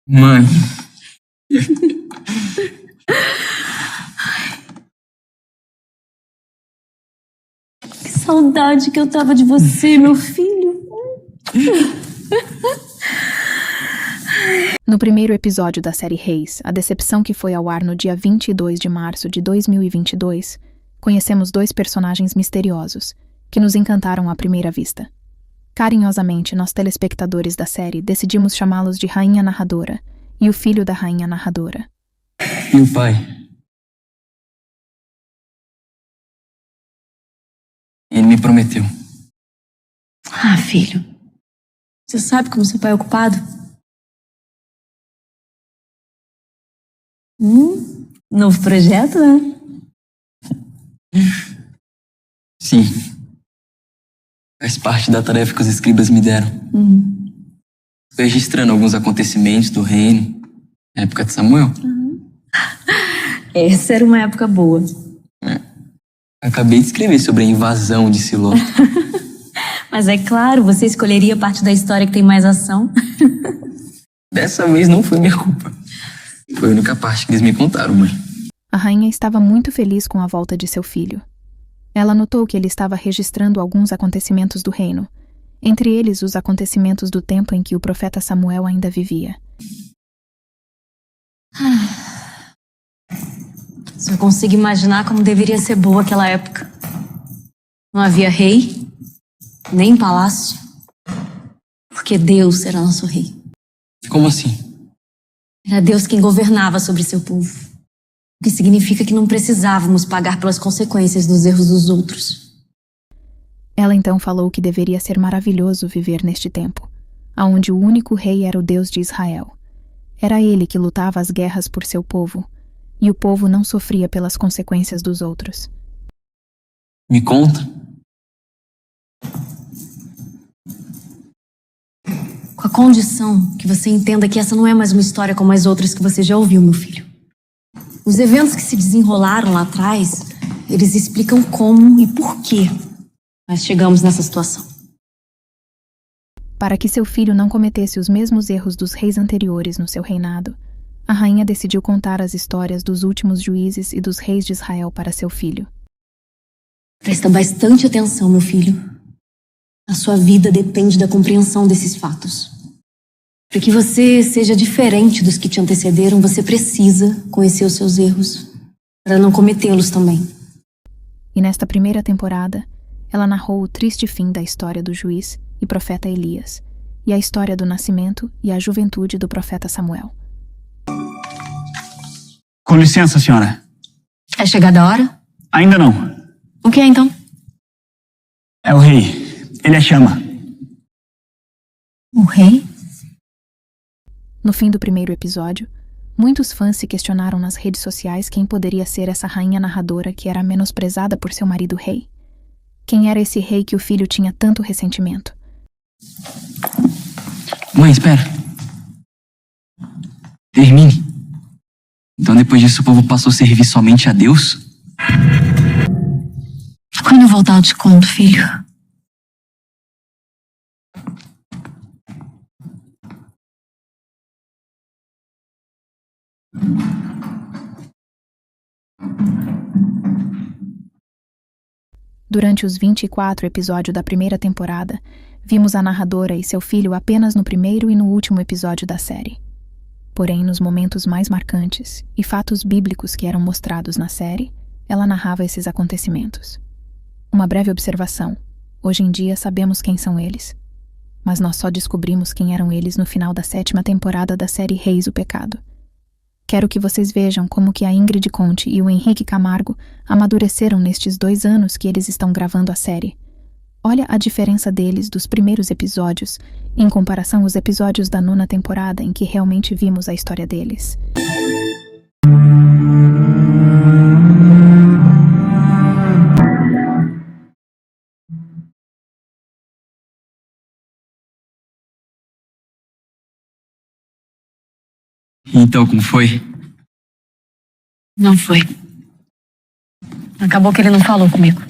Mãe. Que saudade que eu tava de você, meu filho. No primeiro episódio da série Reis, A Decepção, que foi ao ar no dia 22 de março de 2022, conhecemos dois personagens misteriosos, que nos encantaram à primeira vista. Carinhosamente, nós telespectadores da série decidimos chamá-los de Rainha Narradora e o filho da Rainha Narradora. E o pai? Ele me prometeu. Ah, filho. Você sabe como seu pai é ocupado? Novo projeto, né? Sim. Faz parte da tarefa que os escribas me deram. Fui registrando alguns acontecimentos do reino, na época de Samuel. Essa era uma época boa. Acabei de escrever sobre a invasão de Siló. Mas é claro, você escolheria a parte da história que tem mais ação. Dessa vez não foi minha culpa. Foi a única parte que eles me contaram, mãe. A rainha estava muito feliz com a volta de seu filho. Ela notou que ele estava registrando alguns acontecimentos do reino, entre eles os acontecimentos do tempo em que o profeta Samuel ainda vivia. Só consigo imaginar como deveria ser boa aquela época. Não havia rei, nem palácio, porque Deus era nosso rei. Como assim? Era Deus quem governava sobre seu povo. O que significa que não precisávamos pagar pelas consequências dos erros dos outros. Ela então falou que deveria ser maravilhoso viver neste tempo, onde o único rei era o Deus de Israel. Era ele que lutava as guerras por seu povo, e o povo não sofria pelas consequências dos outros. Me conta. Com a condição que você entenda que essa não é mais uma história como as outras que você já ouviu, meu filho. Os eventos que se desenrolaram lá atrás, eles explicam como e por que nós chegamos nessa situação. Para que seu filho não cometesse os mesmos erros dos reis anteriores no seu reinado, a rainha decidiu contar as histórias dos últimos juízes e dos reis de Israel para seu filho. Presta bastante atenção, meu filho. A sua vida depende da compreensão desses fatos. Para que você seja diferente dos que te antecederam, você precisa conhecer os seus erros, para não cometê-los também. E nesta primeira temporada, ela narrou o triste fim da história do juiz e profeta Elias, e a história do nascimento e a juventude do profeta Samuel. Com licença, senhora. É chegada a hora? Ainda não. O que é, então? É o rei. Ele a chama. O rei? No fim do primeiro episódio, muitos fãs se questionaram nas redes sociais quem poderia ser essa rainha narradora que era menosprezada por seu marido rei. Quem era esse rei que o filho tinha tanto ressentimento? Mãe, espera. Termine. Então depois disso o povo passou a servir somente a Deus? Quando eu voltar eu te conto, filho. Durante os 24 episódios da primeira temporada, vimos a narradora e seu filho apenas no primeiro e no último episódio da série. Porém, nos momentos mais marcantes e fatos bíblicos que eram mostrados na série, ela narrava esses acontecimentos. Uma breve observação. Hoje em dia sabemos quem são eles. Mas nós só descobrimos quem eram eles no final da 7ª temporada da série Reis do Pecado. Quero que vocês vejam como que a Ingrid Conte e o Henrique Camargo amadureceram nestes 2 anos que eles estão gravando a série. Olha a diferença deles dos primeiros episódios, em comparação aos episódios da 9ª temporada em que realmente vimos a história deles. Então, como foi? Não foi. Acabou que ele não falou comigo.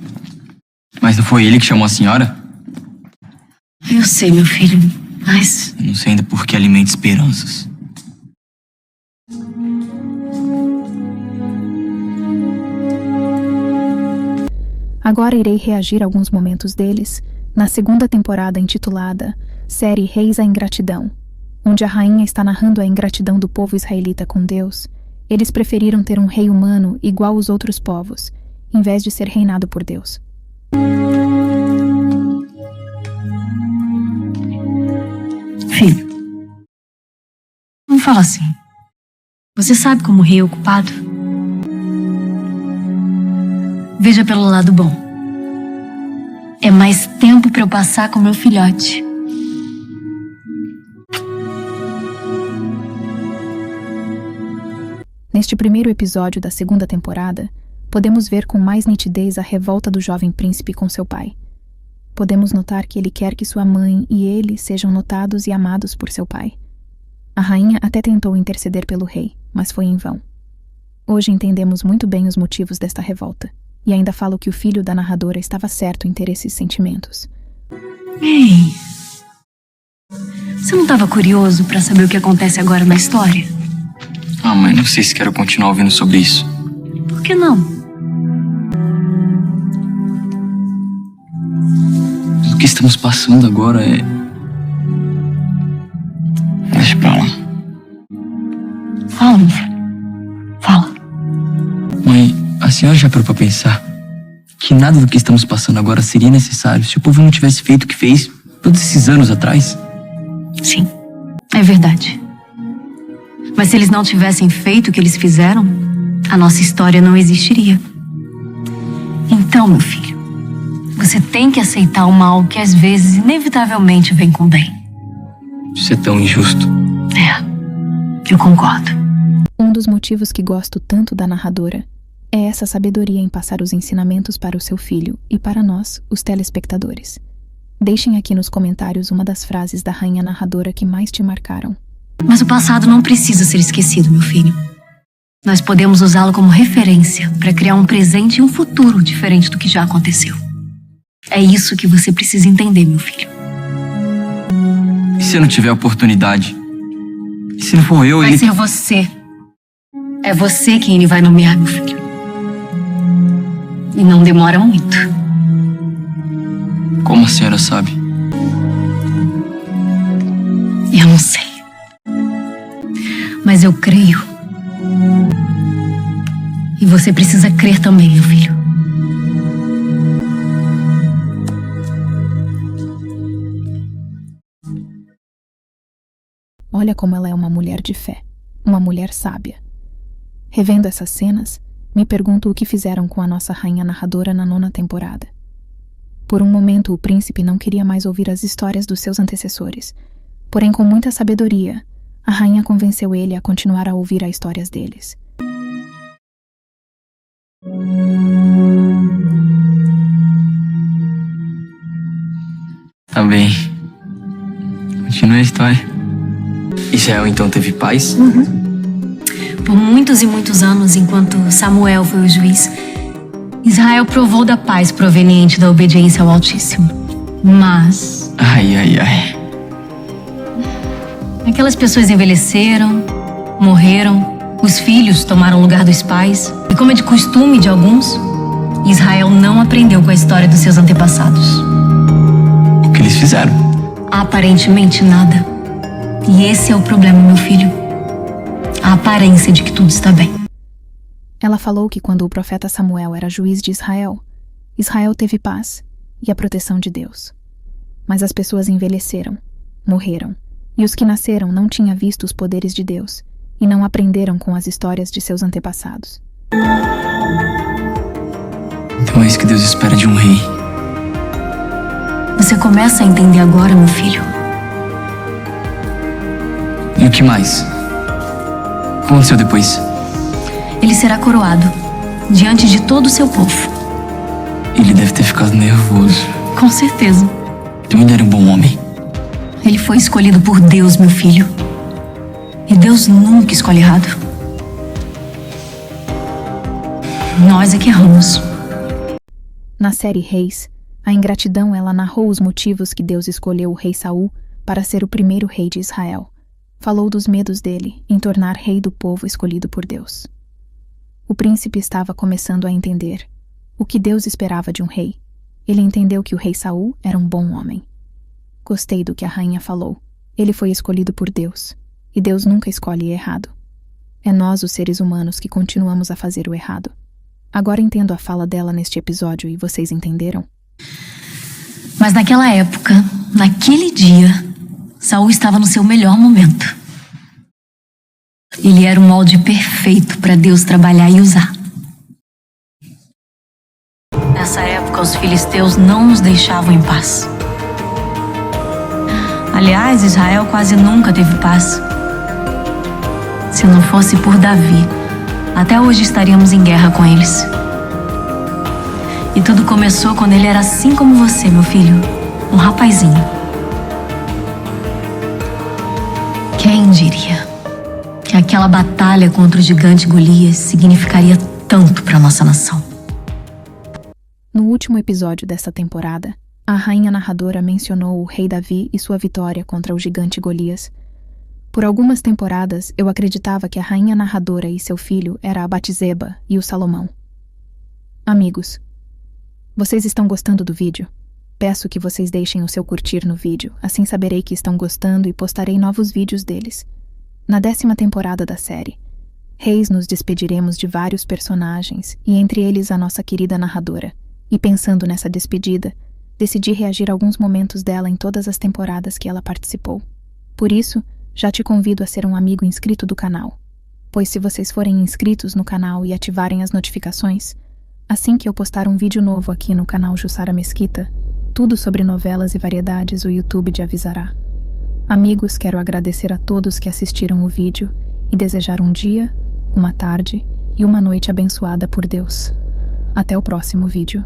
Mas não foi ele que chamou a senhora? Eu sei, meu filho, mas... Eu não sei ainda por que alimenta esperanças. Agora irei reagir a alguns momentos deles na segunda temporada intitulada Série Reis à Ingratidão, onde a rainha está narrando a ingratidão do povo israelita com Deus. Eles preferiram ter um rei humano igual aos outros povos, em vez de ser reinado por Deus. Filho, não fala assim. Você sabe como o rei é ocupado? Veja pelo lado bom. É mais tempo para eu passar com meu filhote. Neste primeiro episódio da segunda temporada, podemos ver com mais nitidez a revolta do jovem príncipe com seu pai. Podemos notar que ele quer que sua mãe e ele sejam notados e amados por seu pai. A rainha até tentou interceder pelo rei, mas foi em vão. Hoje entendemos muito bem os motivos desta revolta, e ainda falo que o filho da narradora estava certo em ter esses sentimentos. Ei, você não estava curioso para saber o que acontece agora na história? Ah, mãe, não sei se quero continuar ouvindo sobre isso. Por que não? O que estamos passando agora é... Deixa pra lá. Fala, meu filho. Fala. Mãe, a senhora já parou pra pensar que nada do que estamos passando agora seria necessário se o povo não tivesse feito o que fez todos esses anos atrás? Sim, é verdade. Mas se eles não tivessem feito o que eles fizeram, a nossa história não existiria. Então, meu filho, você tem que aceitar o mal que às vezes inevitavelmente vem com o bem. Isso é tão injusto. Eu concordo. Um dos motivos que gosto tanto da narradora é essa sabedoria em passar os ensinamentos para o seu filho e para nós, os telespectadores. Deixem aqui nos comentários uma das frases da rainha narradora que mais te marcaram. Mas o passado não precisa ser esquecido, meu filho. Nós podemos usá-lo como referência para criar um presente e um futuro diferente do que já aconteceu. É isso que você precisa entender, meu filho. E se eu não tiver oportunidade? E se não for eu, Vai ser você. É você quem ele vai nomear, meu filho. E não demora muito. Como a senhora sabe? Eu não sei. Mas eu creio. E você precisa crer também, meu filho. Olha como ela é uma mulher de fé, uma mulher sábia. Revendo essas cenas, me pergunto o que fizeram com a nossa rainha narradora na 9ª temporada. Por um momento, o príncipe não queria mais ouvir as histórias dos seus antecessores. Porém, com muita sabedoria, a rainha convenceu ele a continuar a ouvir as histórias deles. Tá bem. Continue a história. Israel então teve paz? Por muitos e muitos anos, enquanto Samuel foi o juiz, Israel provou da paz proveniente da obediência ao Altíssimo. Mas Ai. aquelas pessoas envelheceram, morreram, os filhos tomaram o lugar dos pais, e como é de costume de alguns, Israel não aprendeu com a história dos seus antepassados. O que eles fizeram? Aparentemente nada. E esse é o problema, meu filho. A aparência de que tudo está bem. Ela falou que quando o profeta Samuel era juiz de Israel, Israel teve paz e a proteção de Deus. Mas as pessoas envelheceram, morreram, e os que nasceram não tinham visto os poderes de Deus e não aprenderam com as histórias de seus antepassados. Então é isso que Deus espera de um rei. Você começa a entender agora, meu filho. E o que mais? O que aconteceu depois? Ele será coroado diante de todo o seu povo. Ele deve ter ficado nervoso. Com certeza. Então ele era um bom homem. Ele foi escolhido por Deus, meu filho. E Deus nunca escolhe errado. Nós é que erramos. Na série Reis, a ingratidão ela narrou os motivos que Deus escolheu o rei Saul para ser o primeiro rei de Israel. Falou dos medos dele em tornar rei do povo escolhido por Deus. O príncipe estava começando a entender O que Deus esperava de um rei. Ele entendeu que o rei Saul era um bom homem. Gostei do que a rainha falou. Ele foi escolhido por Deus, e Deus nunca escolhe errado. É nós, os seres humanos, que continuamos a fazer o errado. Agora entendo a fala dela neste episódio e vocês entenderam? Mas naquela época, naquele dia, Saul estava no seu melhor momento. Ele era o molde perfeito para Deus trabalhar e usar. Nessa época, os filisteus não nos deixavam em paz. Aliás, Israel quase nunca teve paz. Se não fosse por Davi, até hoje estaríamos em guerra com eles. E tudo começou quando ele era assim como você, meu filho, um rapazinho. Quem diria que aquela batalha contra o gigante Golias significaria tanto para nossa nação? No último episódio desta temporada, a rainha narradora mencionou o rei Davi e sua vitória contra o gigante Golias. Por algumas temporadas, eu acreditava que a rainha narradora e seu filho era a Batseba e o Salomão. Amigos, vocês estão gostando do vídeo? Peço que vocês deixem o seu curtir no vídeo, assim saberei que estão gostando e postarei novos vídeos deles. Na 10ª temporada da série, Reis, nos despediremos de vários personagens e entre eles a nossa querida narradora. E pensando nessa despedida, decidi reagir a alguns momentos dela em todas as temporadas que ela participou. Por isso, já te convido a ser um amigo inscrito do canal, pois se vocês forem inscritos no canal e ativarem as notificações, assim que eu postar um vídeo novo aqui no canal Jussara Mesquita, tudo sobre novelas e variedades o YouTube te avisará. Amigos, quero agradecer a todos que assistiram o vídeo e desejar um dia, uma tarde e uma noite abençoada por Deus. Até o próximo vídeo.